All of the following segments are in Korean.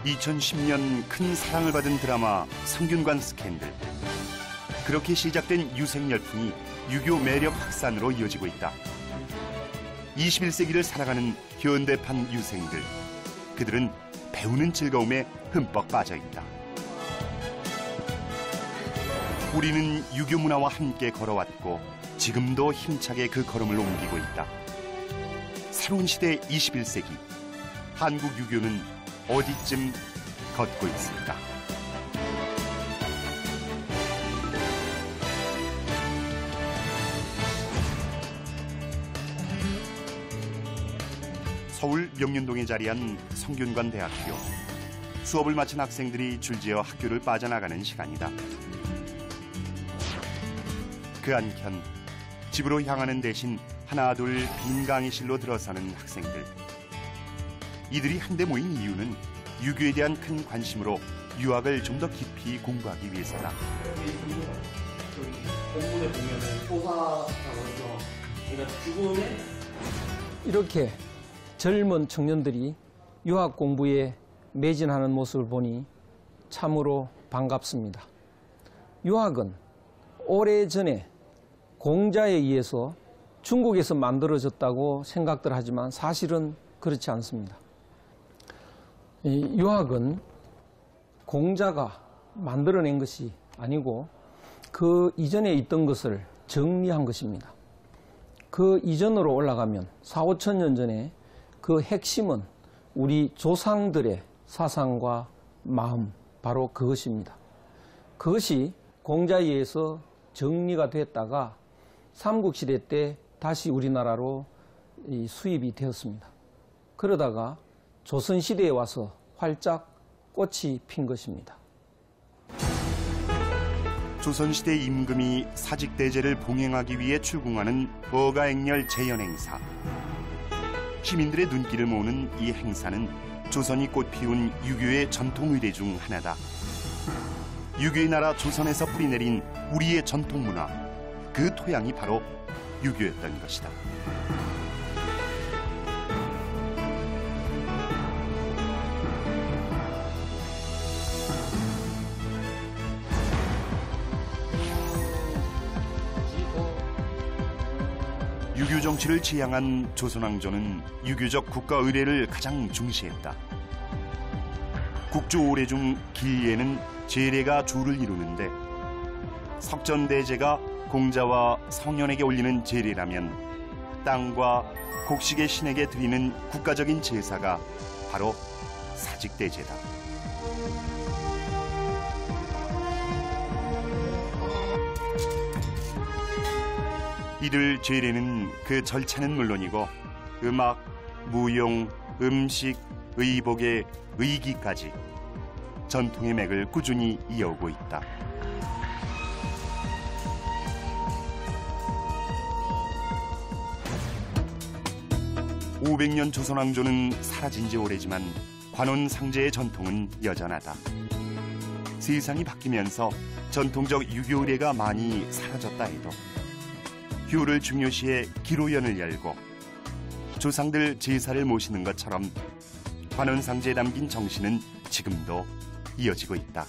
2010년 큰 사랑을 받은 드라마 성균관 스캔들. 그렇게 시작된 유생 열풍이 유교 매력 확산으로 이어지고 있다. 21세기를 살아가는 현대판 유생들. 그들은 배우는 즐거움에 흠뻑 빠져 있다. 우리는 유교 문화와 함께 걸어왔고 지금도 힘차게 그 걸음을 옮기고 있다. 새로운 시대 21세기. 한국 유교는 어디쯤 걷고 있을까? 서울 명륜동에 자리한 성균관 대학교. 수업을 마친 학생들이 줄지어 학교를 빠져나가는 시간이다. 그 한켠 집으로 향하는 대신 하나 둘 빈 강의실로 들어서는 학생들. 이들이 한데 모인 이유는 유교에 대한 큰 관심으로 유학을 좀 더 깊이 공부하기 위해서다. 본문에 보면은 포화라고 해서 그러니까 죽음에 이렇게 젊은 청년들이 유학 공부에 매진하는 모습을 보니 참으로 반갑습니다. 유학은 오래전에 공자에 의해서 중국에서 만들어졌다고 생각들 하지만 사실은 그렇지 않습니다. 유학은 공자가 만들어낸 것이 아니고 그 이전에 있던 것을 정리한 것입니다. 그 이전으로 올라가면 4,5천 년 전에 그 핵심은 우리 조상들의 사상과 마음, 바로 그것입니다. 그것이 공자에 의해서 정리가 됐다가 삼국시대 때 다시 우리나라로 수입이 되었습니다. 그러다가 조선시대에 와서 활짝 꽃이 핀 것입니다. 조선시대 임금이 사직대제를 봉행하기 위해 출궁하는 어가행렬 제연행사. 시민들의 눈길을 모으는 이 행사는 조선이 꽃피운 유교의 전통 의례 중 하나다. 유교의 나라 조선에서 뿌리내린 우리의 전통 문화, 그 토양이 바로 유교였던 것이다. 유교 정치를 지향한 조선왕조는 유교적 국가 의례를 가장 중시했다. 국조 5례 중 길예는 제례가 주를 이루는데 석전대제가 공자와 성현에게 올리는 제례라면 땅과 곡식의 신에게 드리는 국가적인 제사가 바로 사직대제다. 이들 제례는 그 절차는 물론이고 음악, 무용, 음식, 의복의 의기까지 전통의 맥을 꾸준히 이어오고 있다. 500년 조선왕조는 사라진 지 오래지만 관원상제의 전통은 여전하다. 세상이 바뀌면서 전통적 유교 의례가 많이 사라졌다 해도 효를 중요시해 기로연을 열고 조상들 제사를 모시는 것처럼 관원상제에 담긴 정신은 지금도 이어지고 있다.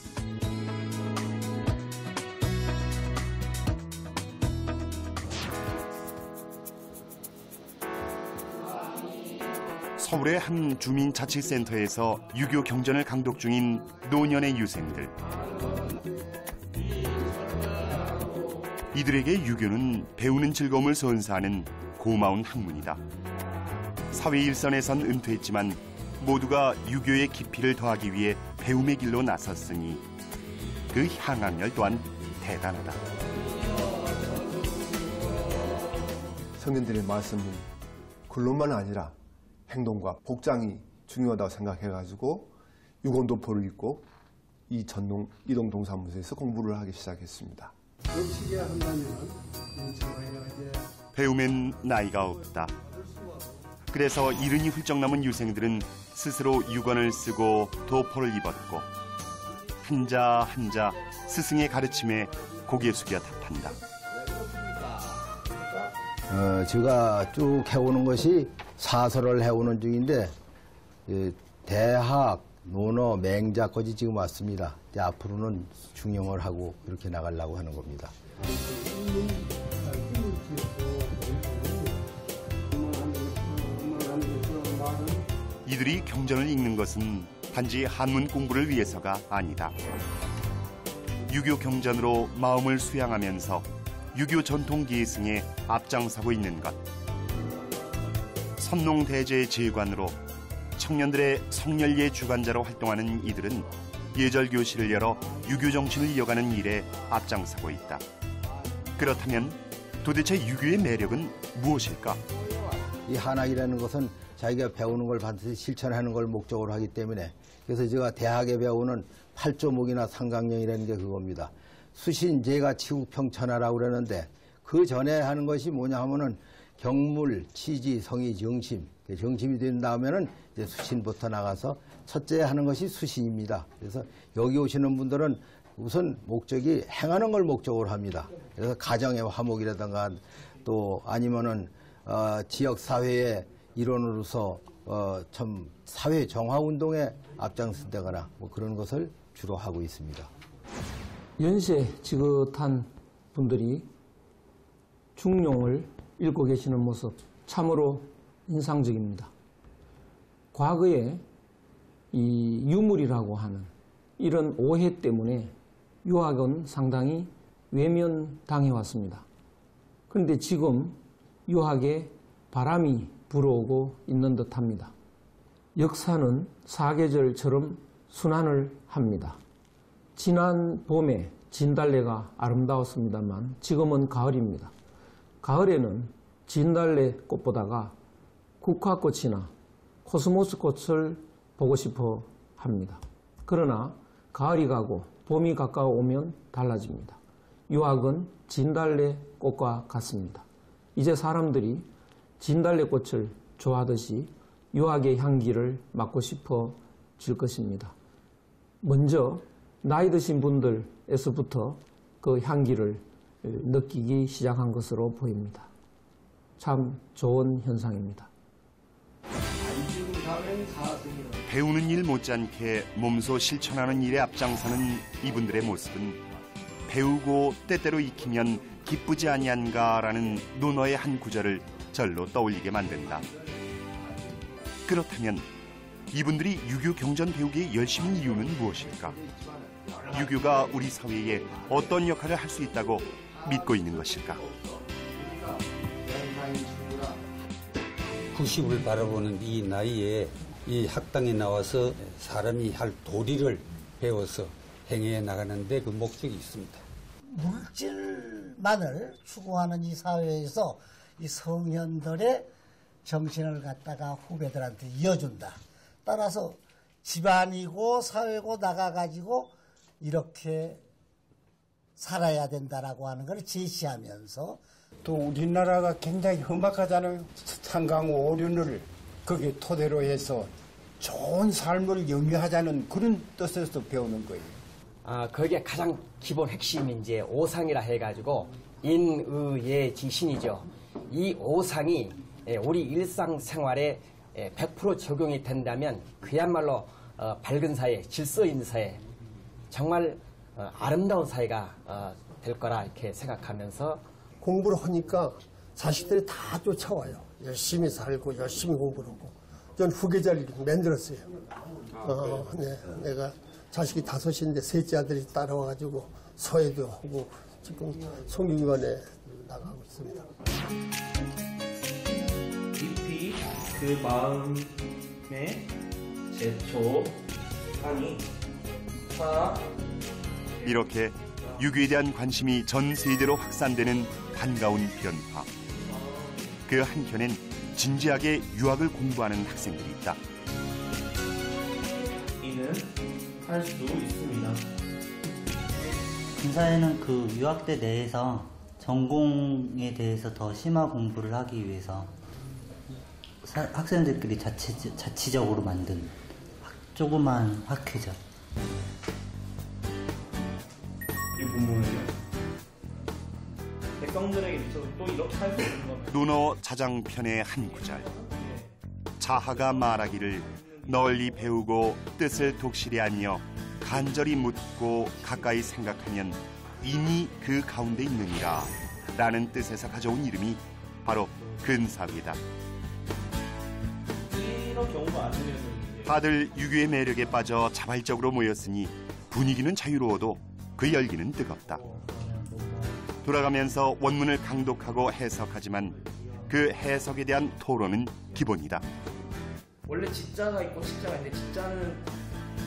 서울의 한 주민자치센터에서 유교 경전을 강독 중인 노년의 유생들. 이들에게 유교는 배우는 즐거움을 선사하는 고마운 학문이다. 사회 일선에선 은퇴했지만 모두가 유교의 깊이를 더하기 위해 배움의 길로 나섰으니 그 향학열 또한 대단하다. 성인들의 말씀은 글로만 아니라 행동과 복장이 중요하다고 생각해가지고 유곤도포를 입고 이 전동 이동동사무소에서 공부를 하기 시작했습니다. 배움엔 나이가 없다. 그래서 이른이 훌쩍 넘은 유생들은 스스로 유건을 쓰고 도포를 입었고 한자 한자 스승의 가르침에 고개 숙여 답한다. 제가 쭉 해오는 것이 사설을 해오는 중인데 대학, 논어, 맹자까지 지금 왔습니다. 이제 앞으로는 중용을 하고 이렇게 나가려고 하는 겁니다. 이들이 경전을 읽는 것은 단지 한문 공부를 위해서가 아니다. 유교 경전으로 마음을 수양하면서 유교 전통 계승에 앞장서고 있는 것. 선농대제의 제관으로 청년들의 성렬예 주관자로 활동하는 이들은 예절 교실을 열어 유교 정신을 이어가는 일에 앞장서고 있다. 그렇다면 도대체 유교의 매력은 무엇일까? 이 한학이라는 것은 자기가 배우는 걸 반드시 실천하는 걸 목적으로 하기 때문에 그래서 제가 대학에 배우는 팔조목이나 삼강령이라는 게 그겁니다. 수신제가 치국평천하라고 그러는데 그 전에 하는 것이 뭐냐 하면은 경물, 치지, 성의, 정심. 정심이 된 다음에는 이제 수신부터 나가서 첫째 하는 것이 수신입니다. 그래서 여기 오시는 분들은 우선 목적이 행하는 걸 목적으로 합니다. 그래서 가정의 화목이라든가 또 아니면은 지역 사회의 일원으로서 참 사회 정화 운동에 앞장선다거나 뭐 그런 것을 주로 하고 있습니다. 연세 지긋한 분들이 중용을 읽고 계시는 모습 참으로 인상적입니다. 과거에 이 유물이라고 하는 이런 오해 때문에 유학은 상당히 외면당해 왔습니다. 그런데 지금 유학에 바람이 불어오고 있는 듯합니다. 역사는 사계절처럼 순환을 합니다. 지난 봄에 진달래가 아름다웠습니다만 지금은 가을입니다. 가을에는 진달래 꽃보다가 국화꽃이나 코스모스 꽃을 보고 싶어 합니다. 그러나 가을이 가고 봄이 가까워오면 달라집니다. 유학은 진달래 꽃과 같습니다. 이제 사람들이 진달래 꽃을 좋아하듯이 유학의 향기를 맡고 싶어질 것입니다. 먼저 나이 드신 분들에서부터 그 향기를 느끼기 시작한 것으로 보입니다. 참 좋은 현상입니다. 배우는 일 못지않게 몸소 실천하는 일에 앞장서는 이분들의 모습은 배우고 때때로 익히면 기쁘지 아니한가라는 논어의 한 구절을 절로 떠올리게 만든다. 그렇다면 이분들이 유교 경전 배우기에 열심인 이유는 무엇일까? 유교가 우리 사회에 어떤 역할을 할 수 있다고 믿고 있는 것일까? 90을 바라보는 이 나이에 이 학당에 나와서 사람이 할 도리를 배워서 행해 나가는데 그 목적이 있습니다. 물질만을 추구하는 이 사회에서 이 성현들의 정신을 갖다가 후배들한테 이어준다. 따라서 집안이고 사회고 나가가지고 이렇게 살아야 된다라고 하는 걸 제시하면서 또 우리나라가 굉장히 험악하잖아요. 상강 오륜을 거기에 토대로 해서 좋은 삶을 영위하자는 그런 뜻에서 배우는 거예요. 거기에 가장 기본 핵심이 이제 오상이라 해가지고 인의의 지신이죠. 이 오상이 우리 일상생활에 100% 적용이 된다면 그야말로 밝은 사회, 질서 있는 사회, 정말 아름다운 사회가 될 거라 이렇게 생각하면서 공부를 하니까 자식들이 다 쫓아와요. 열심히 살고 열심히 공부를 하고. 전 후계자를 만들었어요. 네, 내가 자식이 5인데 셋째 아들이 따라와가지고 서예도 하고 지금 성균관에 나가고 있습니다. 깊이 그 마음에 제초 하니 이렇게 유교에 대한 관심이 전 세대로 확산되는 반가운 변화. 그 한켠엔 진지하게 유학을 공부하는 학생들이 있다. 이는 할 수 있습니다. 군사에는 그 유학대 내에서 전공에 대해서 더 심화 공부를 하기 위해서 학생들끼리 자치적으로 만든 조그만 학회죠. 이 부분을요. 백성들에게 미쳐서 또 이렇게 할 수 있는 겁니다. 논어 자장편의 한 구절. 자하가 말하기를 널리 배우고 뜻을 독실히 알며 간절히 묻고 가까이 생각하면 이미 그 가운데 있느니라 라는 뜻에서 가져온 이름이 바로 근사회다. 이런 경우가 아니면 다들 유교의 매력에 빠져 자발적으로 모였으니 분위기는 자유로워도 그 열기는 뜨겁다. 돌아가면서 원문을 강독하고 해석하지만 그 해석에 대한 토론은 기본이다. 원래 지자가 있고 시자가 있는데 지자는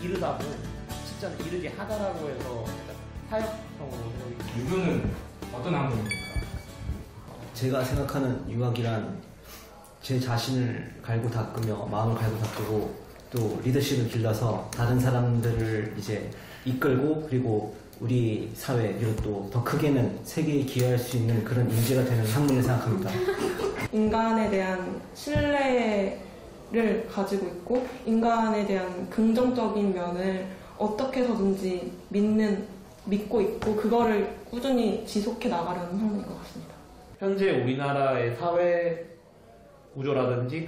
이르다고 시자는 이르게 하다라고 해서 사역형으로 유교는 어떤 학문입니까? 제가 생각하는 유학이란 제 자신을 갈고 닦으며 마음을 갈고 닦고 또 리더십을 길러서 다른 사람들을 이제 이끌고 그리고 우리 사회 그리고 또 더 크게는 세계에 기여할 수 있는 그런 인재가 되는 학문을 생각합니다. 인간에 대한 신뢰를 가지고 있고 인간에 대한 긍정적인 면을 어떻게 해서든지 믿고 있고 그거를 꾸준히 지속해 나가려는 학문인 것 같습니다. 현재 우리나라의 사회 구조라든지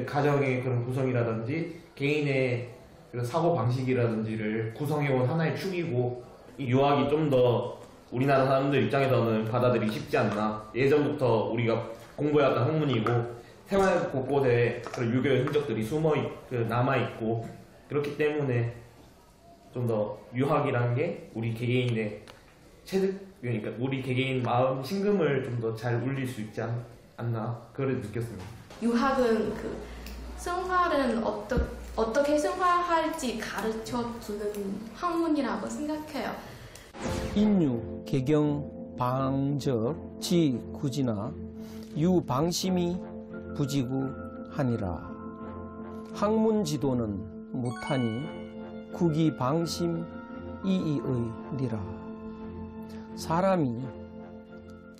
가정의 그런 구성이라든지 개인의 그런 사고 방식이라든지를 구성해온 하나의 축이고 이 유학이 좀 더 우리나라 사람들 입장에서는 받아들이기 쉽지 않나. 예전부터 우리가 공부해왔던 학문이고 생활 곳곳에 그런 유교의 흔적들이 남아있고 그렇기 때문에 좀 더 유학이라는 게 우리 개개인의 그러니까 우리 개개인 마음 심금을 좀 더 잘 울릴 수 있지 않나 그걸 느꼈습니다. 유학은 생활은 어떻게 생활할지 가르쳐주는 학문이라고 생각해요. 인유, 개경, 방적, 지, 구지나 유, 방심이 부지구하니라. 학문 지도는 못하니 국이 방심 이의니라. 사람이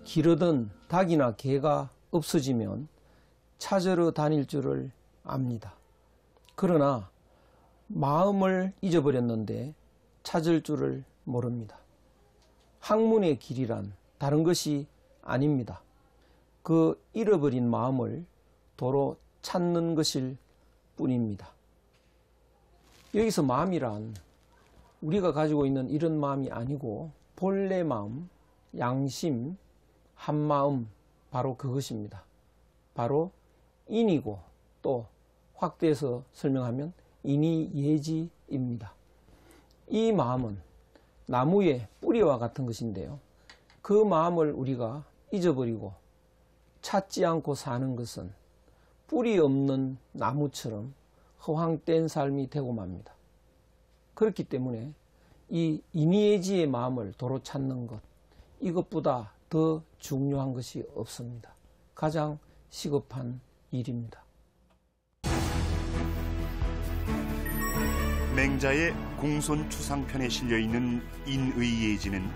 기르던 닭이나 개가 없어지면 찾으러 다닐 줄을 압니다. 그러나 마음을 잊어버렸는데 찾을 줄을 모릅니다. 학문의 길이란 다른 것이 아닙니다. 그 잃어버린 마음을 도로 찾는 것일 뿐입니다. 여기서 마음이란 우리가 가지고 있는 이런 마음이 아니고 본래 마음, 양심, 한마음 바로 그것입니다. 바로 인이고 또 확대해서 설명하면 인이예지입니다. 이 마음은 나무의 뿌리와 같은 것인데요. 그 마음을 우리가 잊어버리고 찾지 않고 사는 것은 뿌리 없는 나무처럼 허황된 삶이 되고 맙니다. 그렇기 때문에 이 인이예지의 마음을 도로 찾는 것, 이것보다 더 중요한 것이 없습니다. 가장 시급한 일입니다. 맹자의 공손추상편에 실려있는 인의예지는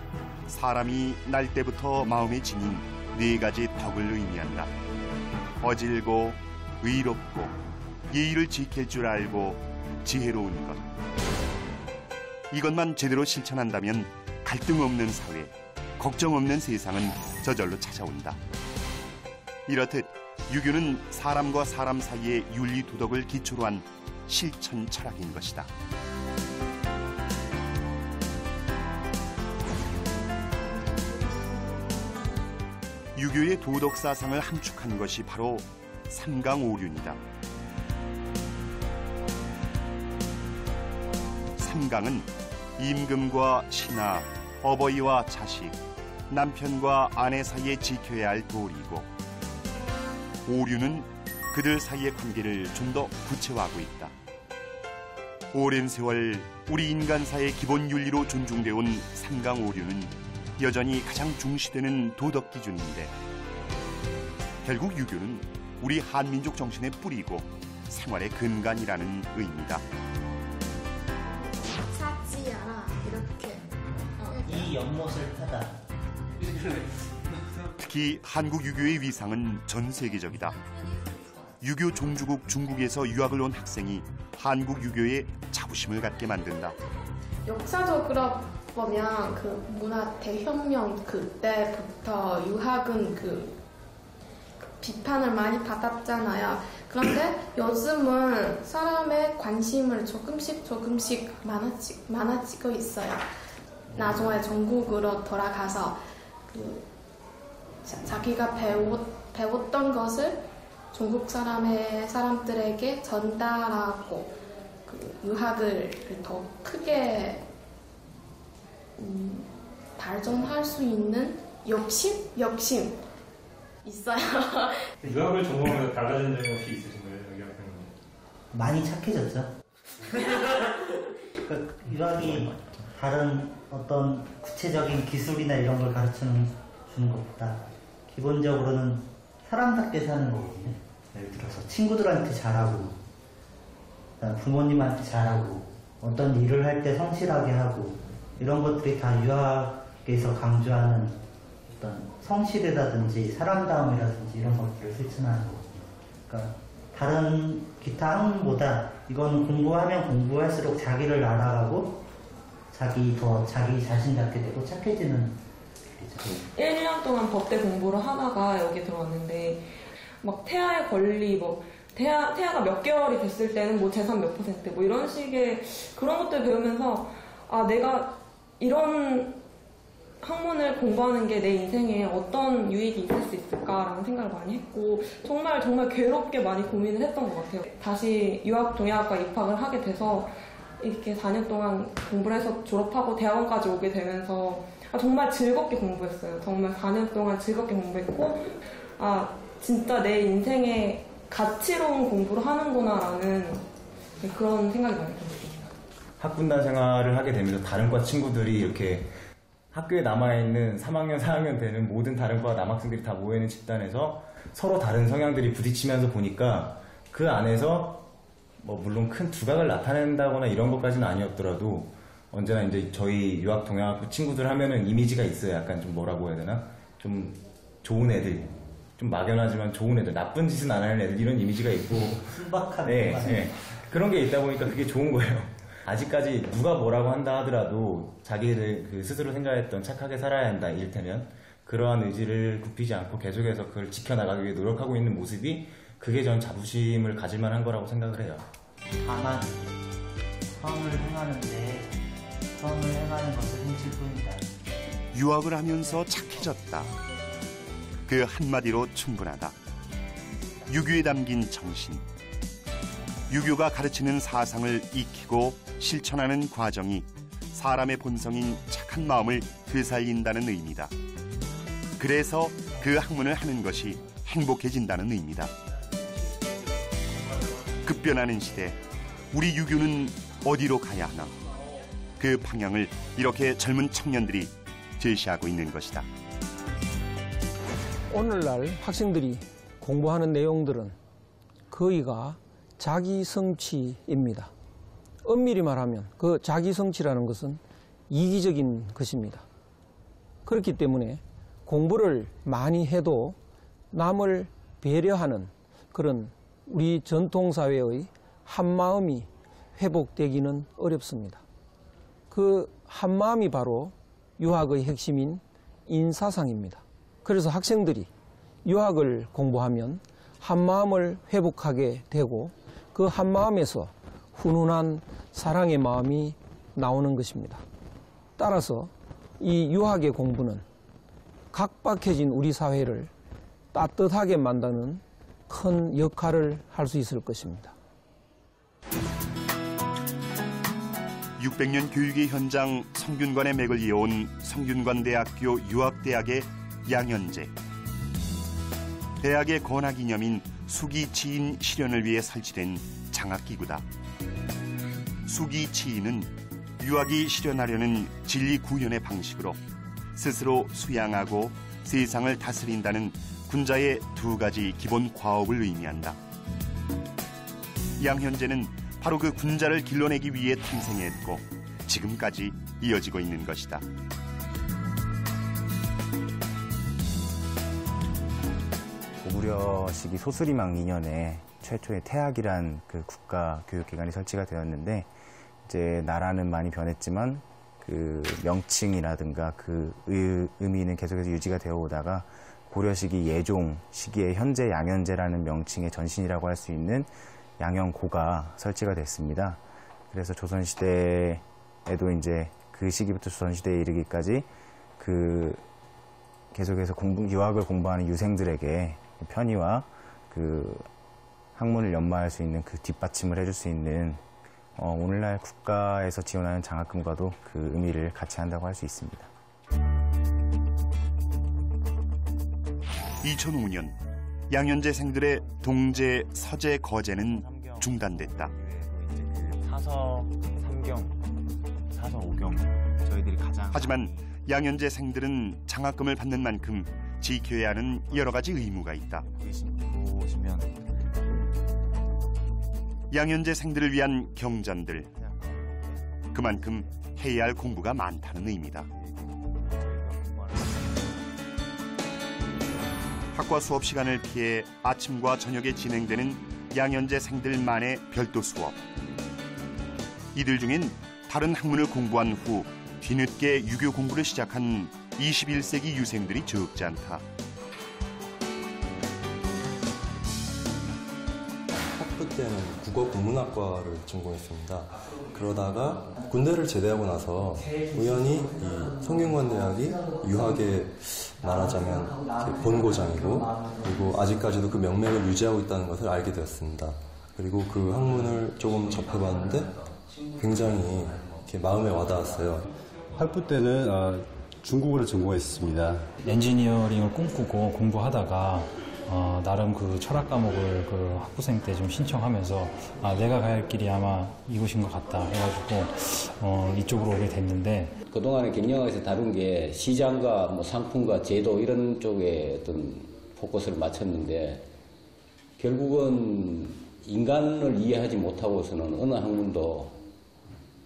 사람이 날 때부터 마음에 지닌 4가지 덕을 의미한다. 어질고 의롭고 예의를 지킬 줄 알고 지혜로운 것. 이것만 제대로 실천한다면 갈등 없는 사회, 걱정 없는 세상은 저절로 찾아온다. 이렇듯 유교는 사람과 사람 사이의 윤리 도덕을 기초로 한 실천 철학인 것이다. 유교의 도덕 사상을 함축한 것이 바로 삼강오륜이다. 삼강은 임금과 신하, 어버이와 자식, 남편과 아내 사이에 지켜야 할 도리고, 오륜은 그들 사이의 관계를 좀 더 구체화하고 있다. 오랜 세월 우리 인간사의 기본 윤리로 존중되어 온 삼강오륜은 여전히 가장 중시되는 도덕 기준인데, 결국 유교는 우리 한민족 정신의 뿌리고 생활의 근간이라는 의미다. 찾지 않아 이렇게 이 연못을 타다. 특히 한국 유교의 위상은 전 세계적이다. 유교 종주국 중국에서 유학을 온 학생이 한국 유교에 자부심을 갖게 만든다. 역사적으로 보면 그 문화 대혁명 그때부터 유학은 그 비판을 많이 받았잖아요. 그런데 요즘은 사람의 관심을 조금씩 많아지고 있어요. 나중에 전국으로 돌아가서 자기가 배웠던 것을 중국 사람들에게 전달하고 유학을 더 크게 발전할 수 있는 욕심 있어요. 유학을 전공하면서 달라진 점이 혹시 있으신가요? 여기 학교는? 많이 착해졌죠. 그러니까 유학이 다른 어떤 구체적인 기술이나 이런 걸 가르치는 것보다 기본적으로는 사람답게 사는 거거든요. 예를 들어서 친구들한테 잘하고, 부모님한테 잘하고, 어떤 일을 할 때 성실하게 하고, 이런 것들이 다 유학에서 강조하는 어떤 성실이라든지 사람다움이라든지 이런 것들을 실천하는 거거든요. 그러니까 다른 기타 학문보다 이건 공부하면 공부할수록 자기를 알아가고 자기 자신답게 되고 착해지는 길이죠. 1년 동안 법대 공부를 하다가 여기 들어왔는데 막 태아의 권리 태아가 몇 개월이 됐을 때는 뭐 재산 몇 %, 뭐 이런 식의 그런 것들 배우면서 내가 이런 학문을 공부하는 게 내 인생에 어떤 유익이 있을 수 있을까라는 생각을 많이 했고 정말 괴롭게 많이 고민을 했던 것 같아요. 다시 유학동양학과 입학을 하게 돼서 이렇게 4년 동안 공부를 해서 졸업하고 대학원까지 오게 되면서 정말 즐겁게 공부했어요. 정말 4년 동안 즐겁게 공부했고 진짜 내 인생에 가치로운 공부를 하는구나라는 그런 생각이 많이 들었어요. 학군단 생활을 하게 되면서 다른 과 친구들이 이렇게 학교에 남아있는 3학년, 4학년 되는 모든 다른 과 남학생들이 다 모여있는 집단에서 서로 다른 성향들이 부딪히면서 보니까 그 안에서 물론 큰 두각을 나타낸다거나 이런 것까지는 아니었더라도 언제나 이제 저희 유학동양학부 친구들 하면은 이미지가 있어요. 약간 좀 뭐라고 해야 되나? 좀 좋은 애들. 좀 막연하지만 좋은 애들. 나쁜 짓은 안 하는 애들. 이런 이미지가 있고. 순박한 네. 그런 게 있다 보니까 그게 좋은 거예요. 아직까지 누가 뭐라고 한다 하더라도 자기를 스스로 생각했던 착하게 살아야 한다 이를테면 그러한 의지를 굽히지 않고 계속해서 그걸 지켜나가기 위해 노력하고 있는 모습이 그게 전 자부심을 가질 만한 거라고 생각을 해요. 다만 성을 행하는 것을 훔칠 뿐이다. 유학을 하면서 착해졌다. 그 한마디로 충분하다. 유교에 담긴 정신. 유교가 가르치는 사상을 익히고 실천하는 과정이 사람의 본성인 착한 마음을 되살린다는 의미다. 그래서 그 학문을 하는 것이 행복해진다는 의미다. 급변하는 시대, 우리 유교는 어디로 가야 하나? 그 방향을 이렇게 젊은 청년들이 제시하고 있는 것이다. 오늘날 학생들이 공부하는 내용들은 거의가 자기 성취입니다. 엄밀히 말하면 그 자기 성취라는 것은 이기적인 것입니다. 그렇기 때문에 공부를 많이 해도 남을 배려하는 그런 우리 전통사회의 한마음이 회복되기는 어렵습니다. 그 한마음이 바로 유학의 핵심인 인사상입니다. 그래서 학생들이 유학을 공부하면 한마음을 회복하게 되고 그 한마음에서 훈훈한 사랑의 마음이 나오는 것입니다. 따라서 이 유학의 공부는 각박해진 우리 사회를 따뜻하게 만드는 큰 역할을 할 수 있을 것입니다. 600년 교육의 현장 성균관의 맥을 이어온 성균관대학교 유학대학의 양현재. 대학의 건화기념인 수기치인 실현을 위해 설치된 장학기구다. 수기치인은 유학이 실현하려는 진리 구현의 방식으로 스스로 수양하고 세상을 다스린다는 군자의 두 가지 기본 과업을 의미한다. 양현재는 바로 그 군자를 길러내기 위해 탄생했고 지금까지 이어지고 있는 것이다. 고구려 시기 소수리막 2년에 최초의 태학이란 그 국가 교육기관이 설치가 되었는데 이제 나라는 많이 변했지만 그 명칭이라든가 그 의미는 계속해서 유지가 되어 오다가 고려 시기 예종 시기의 현재 양현제라는 명칭의 전신이라고 할 수 있는 양현고가 설치가 됐습니다. 그래서 조선시대에도 이제 그 시기부터 조선시대에 이르기까지 그 계속해서 유학을 공부하는 유생들에게 편의와 그 학문을 연마할 수 있는 그 뒷받침을 해줄 수 있는 오늘날 국가에서 지원하는 장학금과도 그 의미를 같이 한다고 할 수 있습니다. 2005년 양현제생들의 동제, 서제, 거제는 중단됐다. 사서 3경, 사서 5경 저희들이 가장 하지만 양현제생들은 장학금을 받는 만큼 지켜야 하는 여러 가지 의무가 있다. 보시면 양현제생들을 위한 경전들, 그만큼 해야 할 공부가 많다는 의미다. 학과 수업 시간을 피해 아침과 저녁에 진행되는 양현제생들만의 별도 수업. 이들 중엔 다른 학문을 공부한 후 뒤늦게 유교 공부를 시작한 21세기 유생들이 적지 않다. 학부 때는 국어국문학과를 전공했습니다. 그러다가 군대를 제대하고 나서 우연히 이 성균관대학이 유학의 말하자면 본고장이고 그리고 아직까지도 그 명맥을 유지하고 있다는 것을 알게 되었습니다. 그리고 그 학문을 조금 접해봤는데 굉장히 이렇게 마음에 와닿았어요. 학부 때는 중국어를 전공했습니다. 엔지니어링을 꿈꾸고 공부하다가 나름 그 철학 과목을 그 학부생 때 좀 신청하면서 내가 가야 할 길이 아마 이곳인 것 같다 해가지고 이쪽으로 오게 됐는데 그동안에 경영학에서 다룬 게 시장과 뭐 상품과 제도 이런 쪽에 어떤 포커스를 맞췄는데 결국은 인간을 이해하지 못하고서는 어느 학문도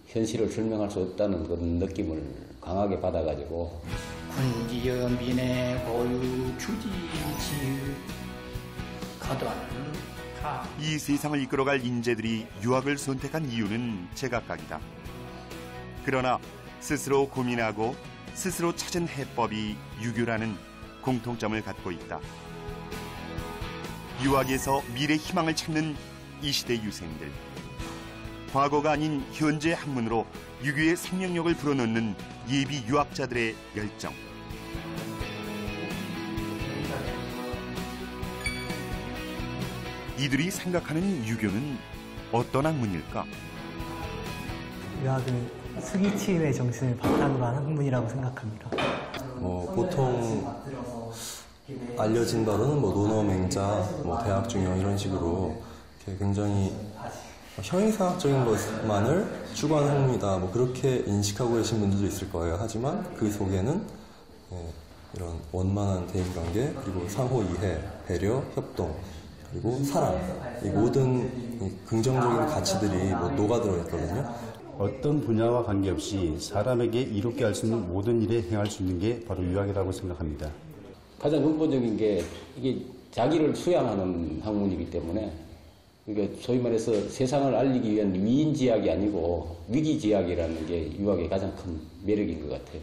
현실을 설명할 수 없다는 그런 느낌을 강하게 받아가지고 군지연빈의 고유 주지지 이 세상을 이끌어갈 인재들이 유학을 선택한 이유는 제각각이다. 그러나 스스로 고민하고 스스로 찾은 해법이 유교라는 공통점을 갖고 있다. 유학에서 미래 희망을 찾는 이 시대 유생들. 과거가 아닌 현재 학문으로 유교의 생명력을 불어넣는 예비 유학자들의 열정. 이들이 생각하는 유교는 어떤 학문일까? 유학은 수기치의 정신을 바탕으로 한 학문이라고 생각합니다. 보통 알려진 바로는 논어맹자, 대학중용 이런 식으로 굉장히 형이상학적인 것만을 추구하는 학문이다. 그렇게 인식하고 계신 분들도 있을 거예요. 하지만 그 속에는 이런 원만한 대인관계, 그리고 상호 이해, 배려, 협동, 그리고 사랑, 이 모든 긍정적인 가치들이 녹아들어 있거든요. 어떤 분야와 관계없이 사람에게 이롭게 할 수 있는 모든 일에 행할 수 있는 게 바로 유학이라고 생각합니다. 가장 근본적인 게 이게 자기를 수양하는 학문이기 때문에 이게 소위 말해서 세상을 알리기 위한 위인지학이 아니고 위기지학이라는 게 유학의 가장 큰 매력인 것 같아요.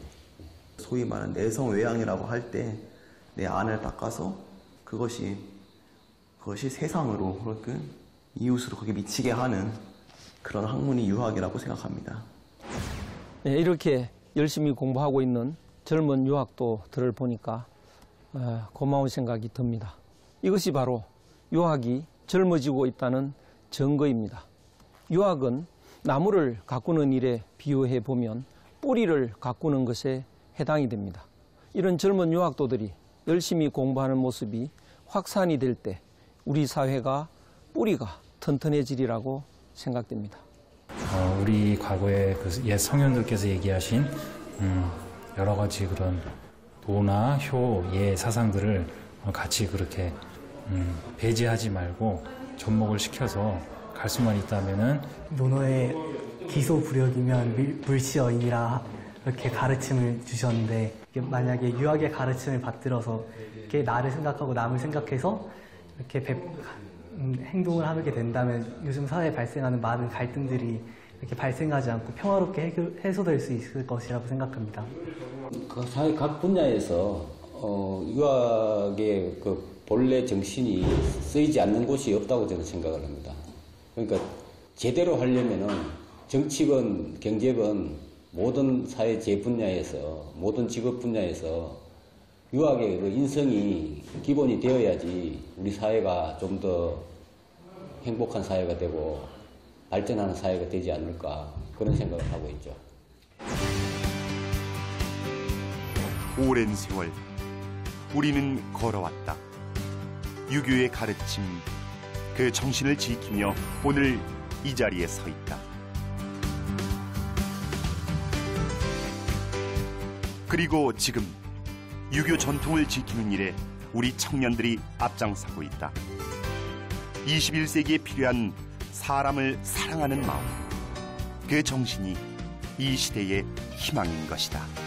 소위 말하는 내성외양이라고 할 때 내 안을 닦아서 그것이 세상으로 혹은 이웃으로 그게 미치게 하는 그런 학문이 유학이라고 생각합니다. 네, 이렇게 열심히 공부하고 있는 젊은 유학도들을 보니까 고마운 생각이 듭니다. 이것이 바로 유학이 젊어지고 있다는 증거입니다. 유학은 나무를 가꾸는 일에 비유해 보면 뿌리를 가꾸는 것에 해당이 됩니다. 이런 젊은 유학도들이 열심히 공부하는 모습이 확산이 될 때 우리 사회가 뿌리가 튼튼해지리라고 생각됩니다. 우리 과거의 그 옛 성현들께서 얘기하신 여러 가지 그런 도나 효, 예 사상들을 같이 그렇게 배제하지 말고 접목을 시켜서 갈 수만 있다면은 논어의 기소부력이면 물시어인이라 이렇게 가르침을 주셨는데 만약에 유학의 가르침을 받들어서 이렇게 나를 생각하고 남을 생각해서 이렇게 행동을 하게 된다면 요즘 사회에 발생하는 많은 갈등들이 이렇게 발생하지 않고 평화롭게 해소될 수 있을 것이라고 생각합니다. 그 사회 각 분야에서 유학의 그 본래 정신이 쓰이지 않는 곳이 없다고 저는 생각을 합니다. 그러니까 제대로 하려면은 정치건 경제건 모든 사회 제 분야에서 모든 직업 분야에서 유학의 그 인성이 기본이 되어야지 우리 사회가 좀 더 행복한 사회가 되고 발전하는 사회가 되지 않을까 그런 생각을 하고 있죠. 오랜 세월 우리는 걸어왔다. 유교의 가르침, 그 정신을 지키며 오늘 이 자리에 서 있다. 그리고 지금 유교 전통을 지키는 일에 우리 청년들이 앞장서고 있다. 21세기에 필요한 사람을 사랑하는 마음, 그 정신이 이 시대의 희망인 것이다.